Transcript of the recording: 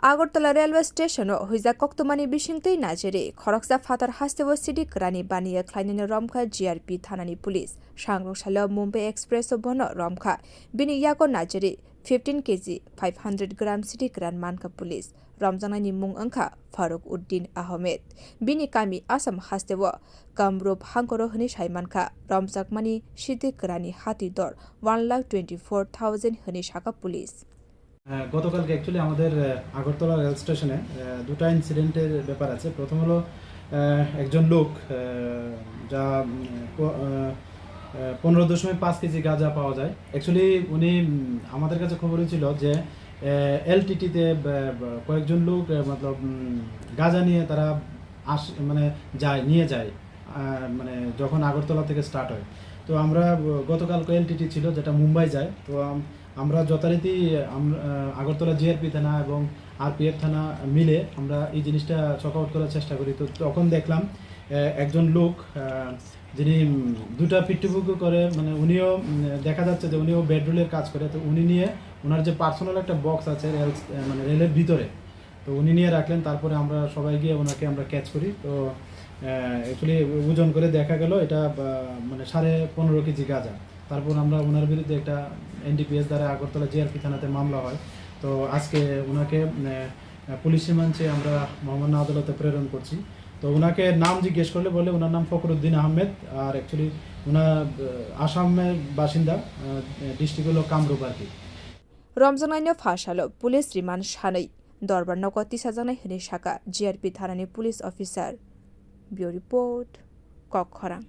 Agartala railway station huiza koktomani bisingtei najeri khoroksa fatar hastewo Sidi krani bania khwlainai romkha GRP thanani police sangrosalo Mumbai express bono romkha bini yako najeri 15 kg 500 gram Sidi kran manka police Ramjanani mung angkha Faruk Uddin Ahmed bini kami Asam hastewo Kamrup hangkoro hini saimankha Ramjakmani Sidi krani hati dor 1,24,000 hini shaka police গতকালকে actually আমাদের Agartala rail স্টেশনে দুটো ইনসিডেন্টের ব্যাপার আছে। প্রথম হলো একজন লোক যা 15.5 কেজি গাঁজা পাওয়া যায়। অ্যাকচুয়ালি উনি আমাদের কাছে খবর ছিল যে এলটিটিতে কয়েকজন লোক মতলব গাঁজা নিয়ে তারা নিয়ে যায় মানে যখন আগরতলা থেকে স্টার্ট হয়। তো আমরা গতকালকে এলটিটি ছিল যেটা মুম্বাই যায়। তো আমরা যথারীতি আগরতলা জিআরপি থানা এবং আরপিএফ থানা মিলে আমরা এই জিনিসটা চক আউট করার চেষ্টা করি। তো তখন দেখলাম একজন লোক যিনি দুটা পিট্টুপুকু করে মানে উনিও দেখা যাচ্ছে যে উনিও বেডরোলের কাজ করে। তো উনি নিয়ে ওনার যে পার্সোনাল একটা বক্স আছে রেলের ভিতরে, তো উনি নিয়ে রাখলেন। তারপরে আমরা সবাই গিয়ে ওনাকে আমরা ক্যাচ করি। তো অ্যাকচুয়ালি ওজন করে দেখা গেল এটা মানে 15.5 কেজি গাঁজা। তারপর আমরা ওনার বিরুদ্ধে একটা এনডিপিএস দ্বারা আগরতলা জিআরপি থানাতে মামলা হয়। তো আজকে ওনাকে পুলিশ রিমান্ডে আমরা মহামান্য আদালতে প্রেরণ করছি। তো ওনাকে নাম জিজ্ঞেস করলে বলে ওনার নাম ফখরুদ্দিন আহমেদ, আর অ্যাকচুয়ালি ওনার আসামের বাসিন্দা, ডিস্ট্রিক্ট হলো কামরূপ আর কি। রমজানাইনো ফাঁসালো পুলিশ রিমান্ড সাनै দরবার নগতি সাজানাই হনে শাখা জিআরপি থানানি police officer. Bureau report, kwran।